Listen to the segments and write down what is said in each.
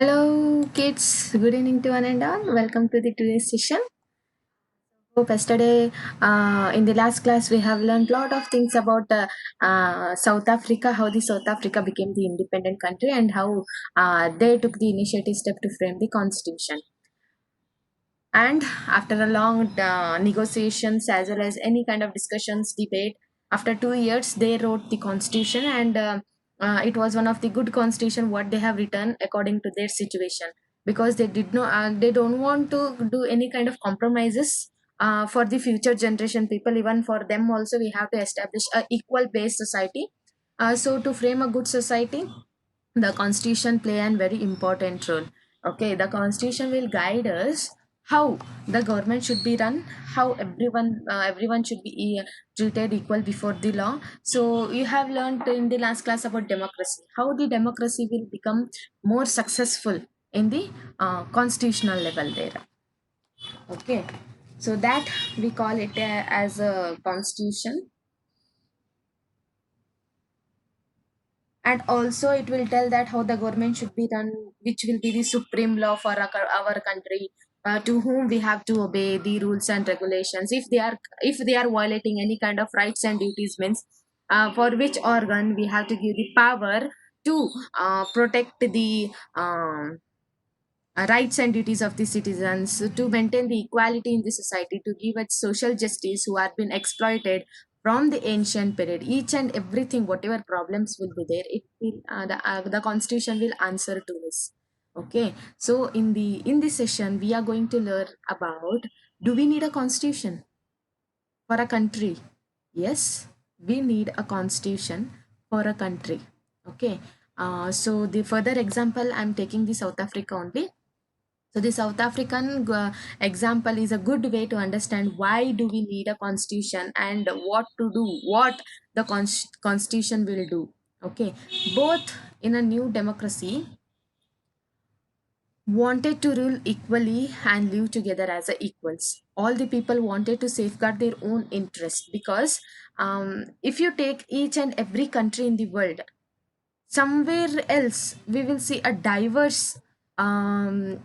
Hello, kids. Good evening to one and all. Welcome to the today's session. Hope yesterday, in the last class, we have learned a lot of things about South Africa, how the South Africa became the independent country, and how they took the initiative step to frame the constitution. And after a long negotiations as well as any kind of discussions, debate, after 2 years, they wrote the constitution, and it was one of the good constitution what they have written according to their situation, because they don't want to do any kind of compromises for the future generation people. Even for them also, we have to establish a equal based society. So to frame a good society, the constitution play a very important role. Okay, the constitution will guide us how the government should be run, how everyone should be treated equal before the law. So you have learned in the last class about democracy, how the democracy will become more successful in the constitutional level there. Okay, so that we call it as a constitution. And also it will tell that how the government should be run, which will be the supreme law for our country, to whom we have to obey the rules and regulations. If they are violating any kind of rights and duties, means for which organ we have to give the power to protect the rights and duties of the citizens, to maintain the equality in the society, to give it social justice who have been exploited from the ancient period. Each and everything, whatever problems will be there, it will the constitution will answer to this. Okay, so in this session we are going to learn about, do we need a constitution for a country? Yes, we need a constitution for a country. Okay, so the further example I'm taking the South Africa only. So the South African example is a good way to understand why do we need a constitution and what to do, what the constitution will do. Okay, both in a new democracy wanted to rule equally and live together as a equals. All the people wanted to safeguard their own interest, because if you take each and every country in the world, somewhere else we will see a diverse um,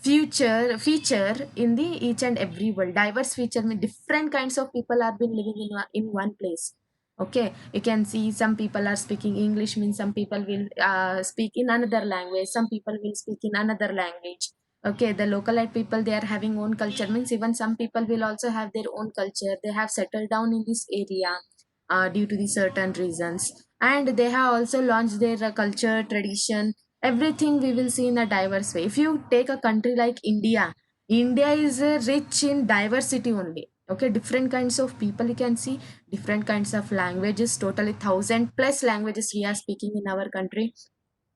future feature in the each and every world. Diverse feature mean different kinds of people are been living in one place. Okay, you can see some people are speaking English, means some people will speak in another language, some people will speak in another language. Okay, the localite people, they are having own culture, means even some people will also have their own culture. They have settled down in this area due to the certain reasons, and they have also launched their culture, tradition, everything we will see in a diverse way. If you take a country like India, India is rich in diversity only. Okay, different kinds of people you can see, different kinds of languages, totally 1,000 plus languages we are speaking in our country.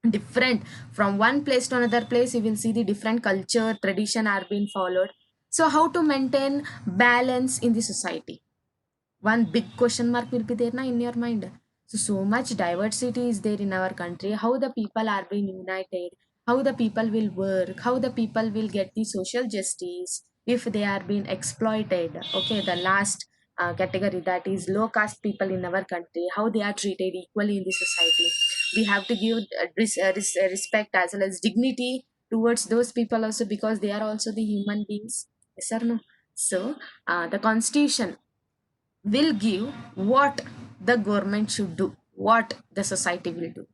Different from one place to another place, you will see the different culture, tradition are being followed. So how to maintain balance in the society? One big question mark will be there na in your mind. So much diversity is there in our country. How the people are being united, how the people will work, how the people will get the social justice if they are being exploited. Okay, the last category, that is low caste people in our country, how they are treated equally in the society. We have to give respect as well as dignity towards those people also, because they are also the human beings. Yes or no? So the constitution will give what the government should do, what the society will do.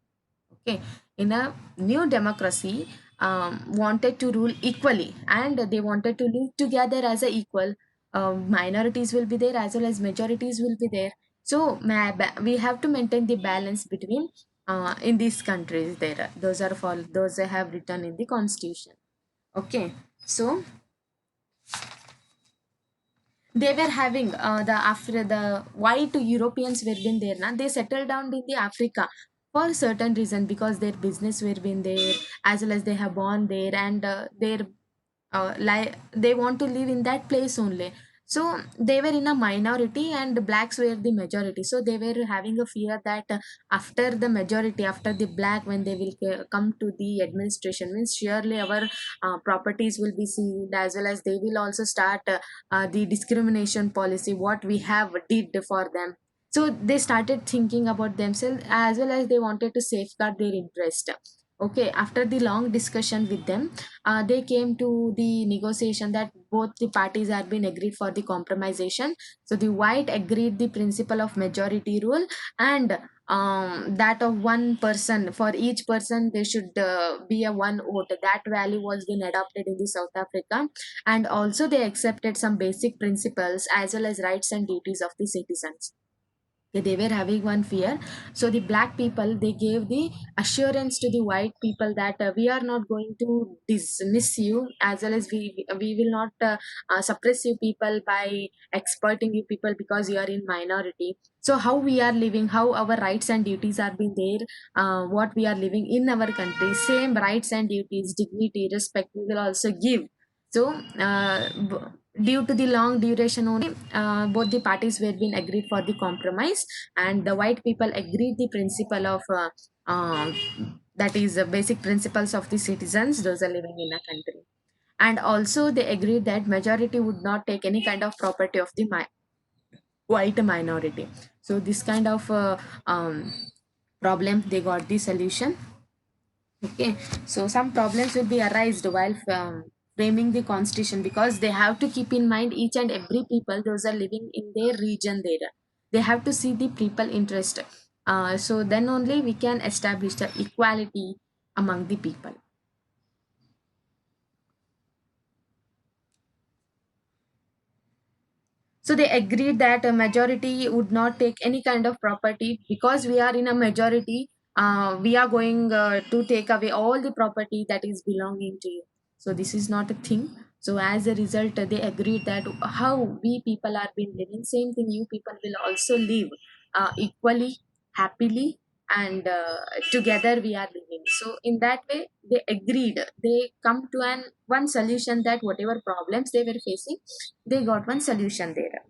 Okay, in a new democracy, wanted to rule equally and they wanted to live together as a equal. Minorities will be there as well as majorities will be there. So we have to maintain the balance between in these countries there. Those are for those they have written in the constitution. Okay, so they were having the after the white Europeans were been there now, they settled down in the Africa for certain reason, because their business were been there as well as they have born there, and their they want to live in that place only. So they were in a minority and blacks were the majority, so they were having a fear that after the majority, after the black, when they will come to the administration, means surely our properties will be seized, as well as they will also start the discrimination policy what we have did for them. So they started thinking about themselves as well as they wanted to safeguard their interest. Okay, after the long discussion with them, they came to the negotiation that both the parties have been agreed for the compromisation. So the white agreed the principle of majority rule, and that of one person, for each person there should be a one vote. That value was been adopted in the South Africa, and also they accepted some basic principles as well as rights and duties of the citizens. Okay, they were having one fear. So the black people, they gave the assurance to the white people that we are not going to dismiss you, as well as we will not suppress you people by exploiting you people because you are in minority. So how we are living, how our rights and duties are being there, what we are living in our country, same rights and duties, dignity, respect we will also give. So due to the long duration only, both the parties were being agreed for the compromise, and the white people agreed the principle of that is basic principles of the citizens those are living in a country. And also they agreed that majority would not take any kind of property of the white minority. So this kind of problem, they got the solution. Okay, so some problems will be arised while framing the constitution, because they have to keep in mind each and every people those are living in their region there. They have to see the people interest. So then only we can establish the equality among the people. So they agreed that a majority would not take any kind of property, because we are in a majority. We are going to take away all the property that is belonging to you. So this is not a thing. So as a result, they agreed that how we people are been living, same thing you people will also live equally, happily, and together we are living. So in that way, they agreed. They come to an one solution, that whatever problems they were facing, they got one solution there.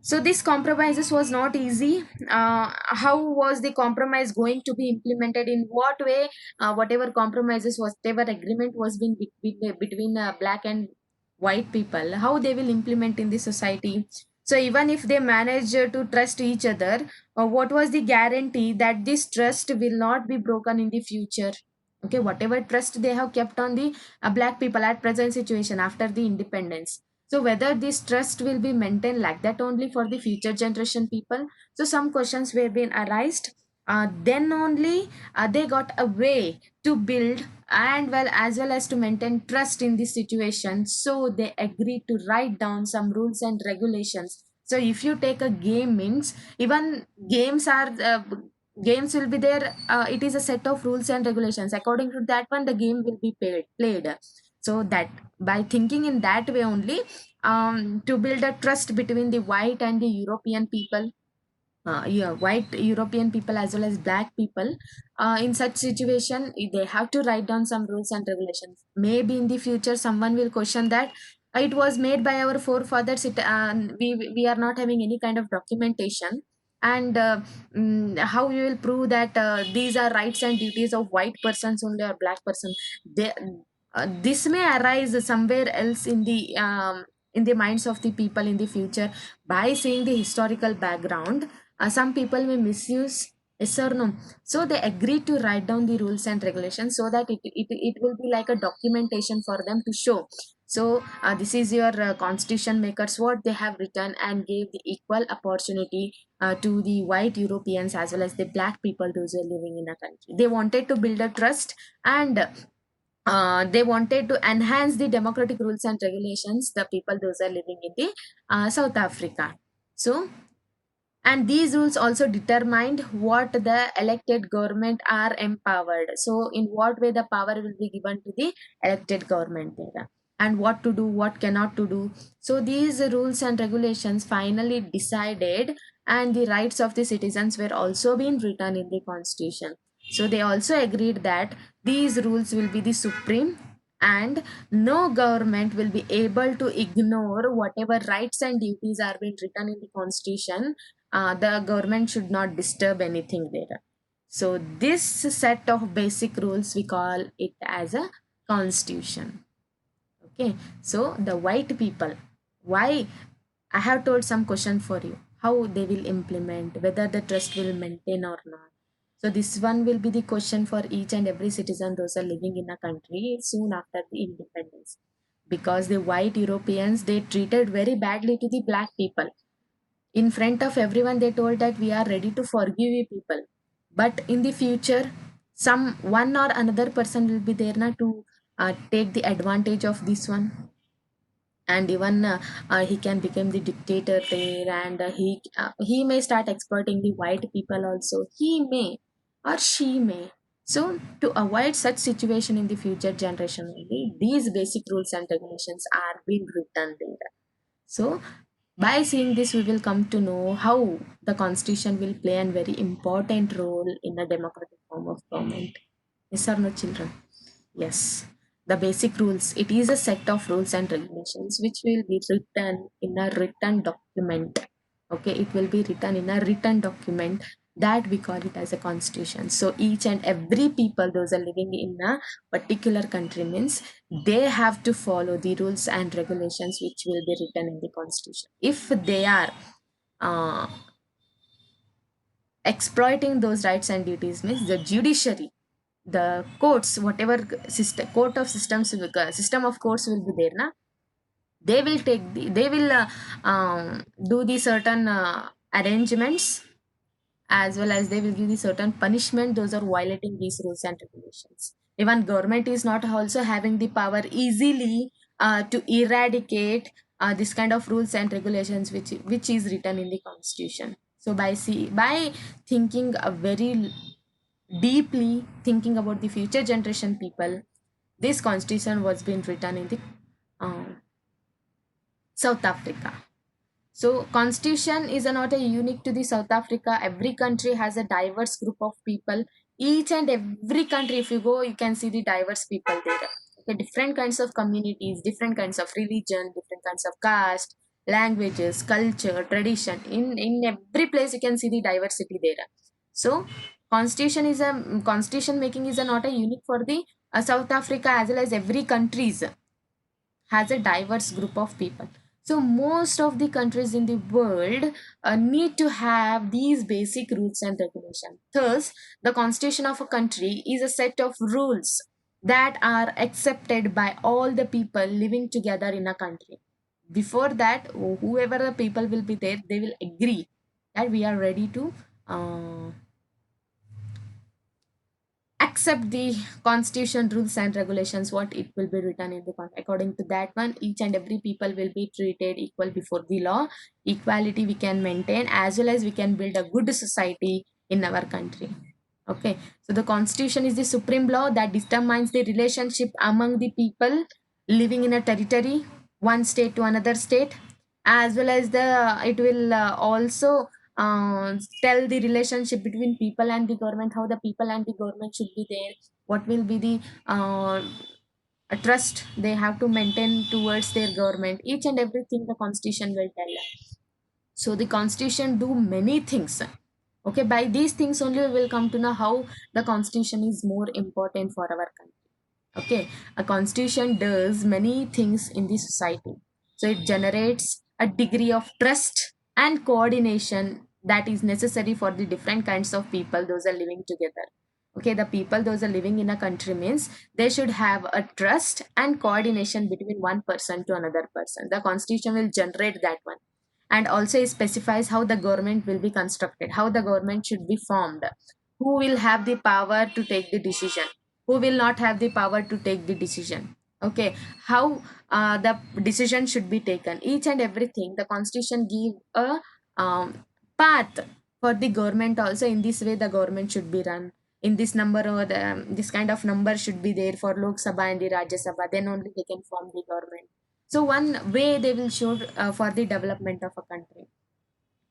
So this compromises was not easy. How was the compromise going to be implemented? In what way? Whatever compromises, whatever agreement was being between black and white people, how they will implement in the society? So even if they manage to trust each other, what was the guarantee that this trust will not be broken in the future? Okay, whatever trust they have kept on the black people at present situation after the independence, so whether this trust will be maintained like that only for the future generation people. So some questions were being arised. Then only they got a way to build and well as to maintain trust in this situation. So they agreed to write down some rules and regulations. So if you take a game means, even games will be there. It is a set of rules and regulations. According to that one, the game will be played. So that by thinking in that way only, to build a trust between the white and the European people, yeah, white European people as well as black people, in such situation they have to write down some rules and regulations. Maybe in the future someone will question that it was made by our forefathers, we are not having any kind of documentation, and how you will prove that these are rights and duties of white persons only or black person? They, this may arise somewhere else in the minds of the people in the future. By seeing the historical background, some people may misuse, yes or no. So they agreed to write down the rules and regulations, so that it will be like a documentation for them to show. So this is your constitution makers what they have written, and gave the equal opportunity to the white Europeans as well as the black people those who are living in a country. They wanted to build a trust, and they wanted to enhance the democratic rules and regulations, the people those are living in the South Africa. So, and these rules also determined what the elected government are empowered. So in what way the power will be given to the elected government there, and what to do, what cannot to do. So these rules and regulations finally decided, and the rights of the citizens were also being written in the constitution. So they also agreed that these rules will be the supreme, and no government will be able to ignore whatever rights and duties are being written in the constitution. The government should not disturb anything there. So this set of basic rules we call it as a constitution. Okay, so the white people, why? I have told some question for you, how they will implement, whether the trust will maintain or not. So this one will be the question for each and every citizen those are living in a country soon after the independence. Because the white Europeans, they treated very badly to the black people. In front of everyone, they told that we are ready to forgive you people. But in the future, some one or another person will be there now to take the advantage of this one, and even he can become the dictator there, and he may start exploiting the white people also, he may or she may. So to avoid such situation in the future generation only, these basic rules and regulations are being written there. So by seeing this, we will come to know how the constitution will play a very important role in a democratic form of government. Yes or no, children? Yes, the basic rules. It is a set of rules and regulations which will be written in a written document. Okay, it will be written in a written document that we call it as a constitution. So each and every people, those are living in a particular country, means they have to follow the rules and regulations which will be written in the constitution. If they are uh, exploiting those rights and duties, means the judiciary, the courts, whatever system, court of systems, system of courts will be there na, they will take they will do the certain arrangements, as well as they will give the certain punishment those are violating these rules and regulations. Even government is not also having the power easily to eradicate this kind of rules and regulations which is written in the constitution. So by thinking a very deeply, thinking about the future generation people, this constitution was being written in the uh, South Africa. So constitution is not a unique to the South Africa. Every country has a diverse group of people. Each and every country, if you go, you can see the diverse people there. Okay, different kinds of communities, different kinds of religion, different kinds of caste, languages, culture, tradition. In every place, you can see the diversity there. So constitution making is a not a unique for the South Africa, as well as every countries has a diverse group of people. So most of the countries in the world need to have these basic rules and regulations. Thus, the constitution of a country is a set of rules that are accepted by all the people living together in a country. Before that, whoever the people will be there, they will agree that we are ready to uh, accept the constitution rules and regulations what it will be written in the according to that one, each and every people will be treated equal before the law. Equality we can maintain, as well as we can build a good society in our country. Okay, so the constitution is the supreme law that determines the relationship among the people living in a territory, one state to another state, as well as the it will also tell the relationship between people and the government, how the people and the government should be there, what will be the trust they have to maintain towards their government. Each and everything the constitution will tell. So the constitution do many things. Okay, by these things only we will come to know how the constitution is more important for our country. Okay, a constitution does many things in the society. So it generates a degree of trust and coordination that is necessary for the different kinds of people those are living together. Okay, the people those are living in a country means they should have a trust and coordination between one person to another person. The constitution will generate that one, and also it specifies how the government will be constructed, how the government should be formed, who will have the power to take the decision, who will not have the power to take the decision. Okay, how the decision should be taken, each and everything the constitution give a path for the government also. In this way the government should be run, in this number, or this kind of number should be there for Lok Sabha and the Rajya Sabha, then only they can form the government. So one way they will show for the development of a country.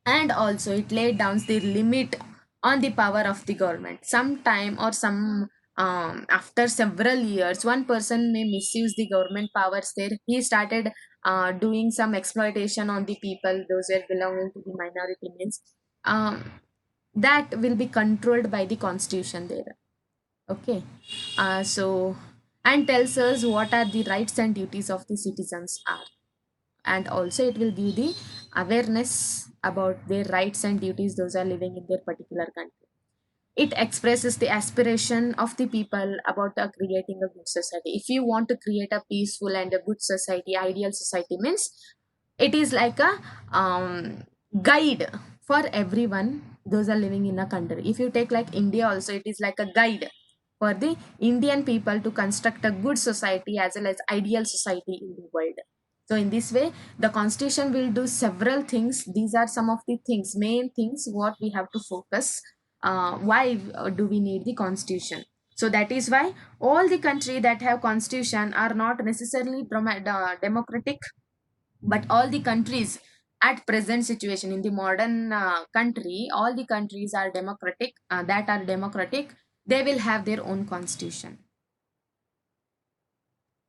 And also it laid down the limit on the power of the government. Sometime or some after several years, one person may misuse the government powers there. He started doing some exploitation on the people those were belonging to the minority, means um, that will be controlled by the constitution there. Okay, so and tells us what are the rights and duties of the citizens are, and also it will give the awareness about their rights and duties those are living in their particular country. it expresses the aspiration of the people about creating a good society. If you want to create a peaceful and a good society, ideal society means it is like a guide for everyone those are living in a country. If you take like India also, it is like a guide for the Indian people to construct a good society as well as ideal society in the world. So in this way, the constitution will do several things. These are some of the things, main things what we have to focus. Why do we need the constitution? So that is why all the country that have constitution are not necessarily democratic, but all the countries at present situation in the modern country, all the countries are democratic, that are democratic, they will have their own constitution.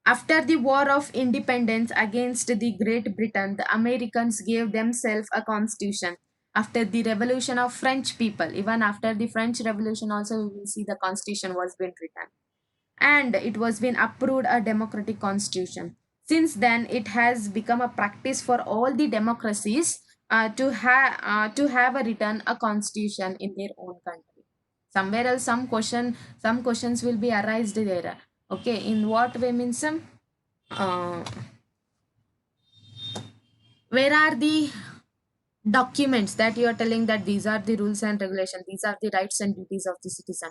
After the War of Independence against the Great Britain, the Americans gave themselves a constitution. After the revolution of French people, even after the French Revolution, also we will see the constitution was being written, and it was been approved a democratic constitution. Since then, it has become a practice for all the democracies to have a written a constitution in their own country. Somewhere else, some questions will be arised there. Okay, in what way means uh, where are the documents that you are telling that these are the rules and regulations, these are the rights and duties of the citizen?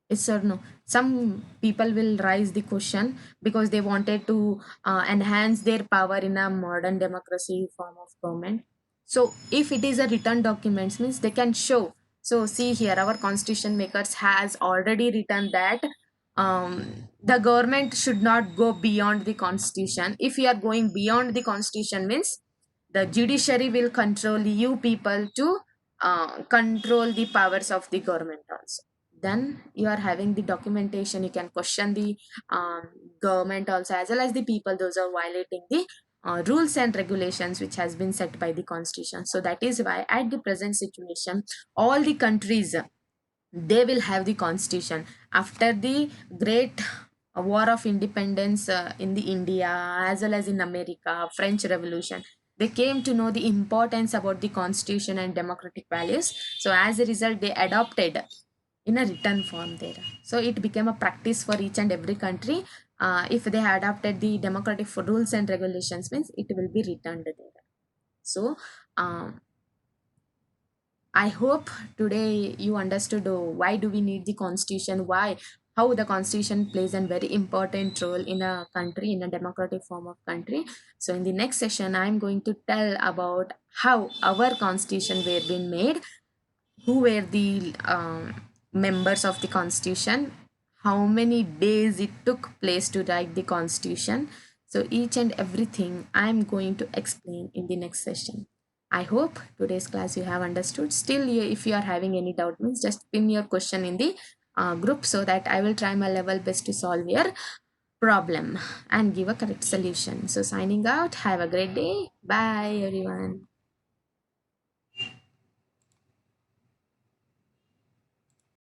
Yes or no? Some people will raise the question because they wanted to enhance their power in a modern democracy form of government. So if it is a written documents means they can show. So see here, our constitution makers has already written that the government should not go beyond the constitution. If you are going beyond the constitution means the judiciary will control you people to control the powers of the government also. Then you are having the documentation, you can question the um, government also as well as the people those are violating the rules and regulations which has been set by the constitution. So that is why at the present situation all the countries they will have the constitution. After the great war of independence in the India as well as in America, French Revolution, they came to know the importance about the constitution and democratic values. So as a result they adopted in a written form there. So it became a practice for each and every country. If they adopted the democratic rules and regulations means it will be written there. So um, I hope today you understood why do we need the constitution, why how the constitution plays a very important role in a country, in a democratic form of country. So in the next session I'm going to tell about how our constitution were being made, who were the members of the constitution, how many days it took place to write the constitution. So each and everything I'm going to explain in the next session. I hope today's class you have understood. Still, if you are having any doubt means just pin your question in the group so that I will try my level best to solve your problem and give a correct solution. So signing out, have a great day, bye everyone.